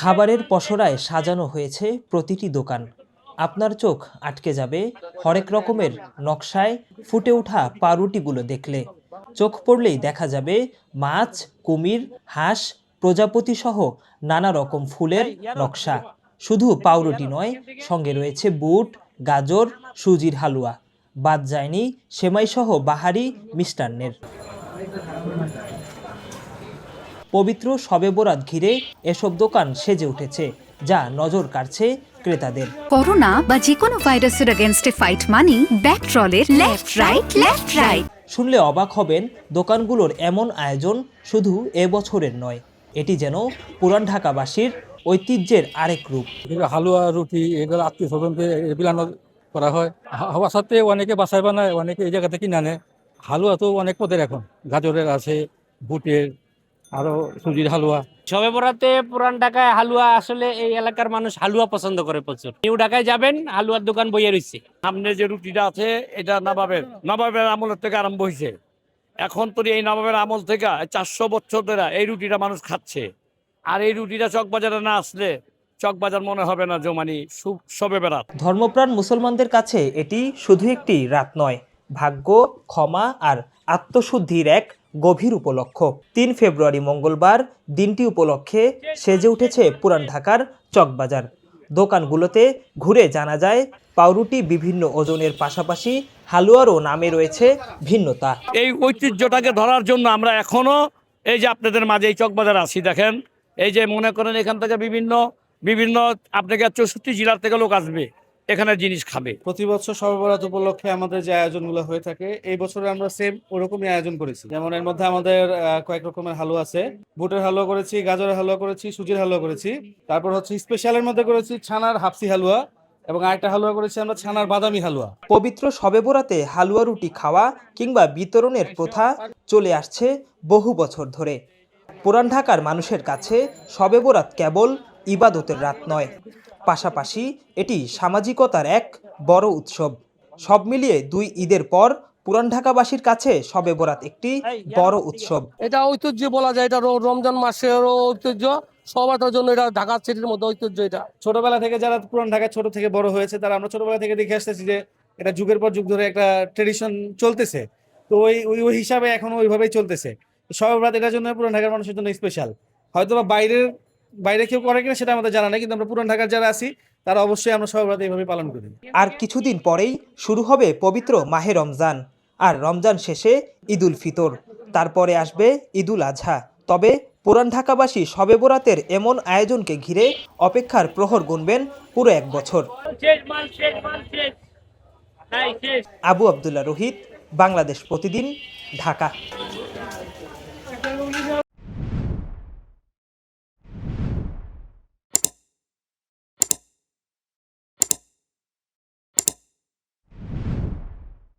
খাবারের পসরায় সাজানো হয়েছে প্রতিটি দোকান। আপনার চোখ আটকে যাবে হরেক রকমের নকশায় ফুটে ওঠা পাউরুটিগুলো দেখলে। চোখ পড়লেই দেখা যাবে মাছ, কুমির, হাঁস, প্রজাপতি সহ নানা রকম ফুলের নকশা। শুধু পাউরুটি নয়, সঙ্গে রয়েছে বুট, গাজর, সুজির হালুয়া। বাদ যায়নি সেমাই সহ বাহারি মিষ্টান্নের। পবিত্র শবে বরাত ঘিরে এসব দোকান সেজে উঠেছে, যা নজর কাড়ছে ক্রেতাদের। করোনা বা যে কোনো ভাইরাসের এগেইনস্টে ফাইট মানি ব্যাকট্রলের লেফট রাইট। শুনলে অবাক হবেন, দোকানগুলোর এমন আয়োজন শুধু এবছরের নয়, এটি যেন পুরান ঢাকাবাসীর ঐতিহ্যের আরেক রূপ। হালুয়া, রুটি এগুলো আত্মীয় স্বজনকে বিলানো করা হয়। হওয়া সত্ত্বেও অনেকে বাসায় বানায়, অনেকে এই জায়গা থেকে কিনে আনে। হালুয়া তো অনেক পদের এখন, গাজরের আছে, বুটের, আরো সুজির হালুয়া। শবে বরাতে পুরান ঢাকায় হালুয়া, আসলে এই এলাকার মানুষ হালুয়া পছন্দ করে প্রচুর। নিউ ঢাকায় যাবেন, হালুয়ার দোকান বইয়ে রয়েছে। সামনে যে রুটিটা আছে এটা নবাবের আমলের থেকে আরম্ভ হয়েছে। এখন তো এই নবাবের আমল থেকে 400 বছর ধরে এই রুটিটা মানুষ খাচ্ছে। আর এই রুটিটা চকবাজারে না আসলে চকবাজার মনে হবে না জমানি শবে বরাত। ধর্মপ্রাণ মুসলমানদের কাছে এটি শুধু একটি রাত নয়, ভাগ্য, ক্ষমা আর আত্মশুদ্ধির এক গভীর উপলক্ষ। 3 ফেব্রুয়ারি মঙ্গলবার দিনটি উপলক্ষে সেজে উঠেছে পুরান ঢাকার চকবাজার। দোকানগুলোতে ঘুরে জানা যায়, পাউরুটি বিভিন্ন ওজনের পাশাপাশি হালুয়ারও নামে রয়েছে ভিন্নতা। এই ঐতিহ্যটাকে ধরার জন্য আমরা এখনো এই যে আপনাদের মাঝে এই চকবাজার আছি, দেখেন এই যে মনে করেন এখান থেকে বিভিন্ন আপনাকে 64 জেলার থেকে লোক আসবে, এখানে জিনিস খাবে। প্রতি বছর শবে বরাত উপলক্ষে আমাদের যে আয়োজনগুলো হয়ে থাকে, এই বছরে আমরা সেম ওরকমই আয়োজন করেছি। যেমন এর মধ্যে আমাদের কয়েক রকমের হালুয়া আছে। বুটের হালুয়া করেছি, গাজরের হালুয়া করেছি, সুজির হালুয়া করেছি। তারপর হচ্ছে স্পেশালের মধ্যে করেছি ছানার হাফসি হালুয়া, এবং আরেকটা হালুয়া করেছি আমরা ছানার বাদামি হালুয়া। পবিত্র শবে বরাতে হালুয়া রুটি খাওয়া কিংবা বিতরণের প্রথা চলে আসছে বহু বছর ধরে। পুরান ঢাকার মানুষের কাছে শবে বরাত কেবল ইবাদতের রাত নয়, পাশাপাশি এটি সামাজিকতার এক বড় উৎসব। সব মিলিয়ে 2 ঈদের পর পুরান ঢাকাবাসীর কাছে শবে বরাত একটি বড় উৎসব। এটা ঐতিহ্য বলা যায়, এটা রমজান মাসেরও ঐতিহ্য, সবার জন্য এটা ঢাকা সিটির মধ্যে ঐতিহ্য। এটা ছোটবেলা থেকে যারা পুরান ঢাকায় ছোট থেকে বড় হয়েছে, তারা আমরা ছোটবেলা থেকে দেখে আসতেছি যে এটা যুগের পর যুগ ধরে একটা ট্রেডিশন চলতেছে। তো ওই হিসাবে এখন ওইভাবেই চলতেছে। শবে বরাত এটার জন্য পুরান ঢাকার মানুষের জন্য স্পেশাল। হয়তো বা বাইরে কেউ করে কিনা সেটা আমাদের জানা নেই, কিন্তু আমরা পুরান ঢাকার যারা আছি তারা অবশ্যই আমরা শবে বরাত এইভাবে পালন করি। আর কিছুদিন পরেই শুরু হবে পবিত্র মাহে রমজান, আর রমজান শেষে ঈদুল ফিতর, তারপরে আসবে ঈদুল আজহা। তবে পুরান ঢাকাবাসী শবে বরাতের এমন আয়োজনকে ঘিরে অপেক্ষার প্রহর গুনবেন পুরো 1 বছর। আবু আব্দুল্লাহ রোহিত, বাংলাদেশ প্রতিদিন, ঢাকা।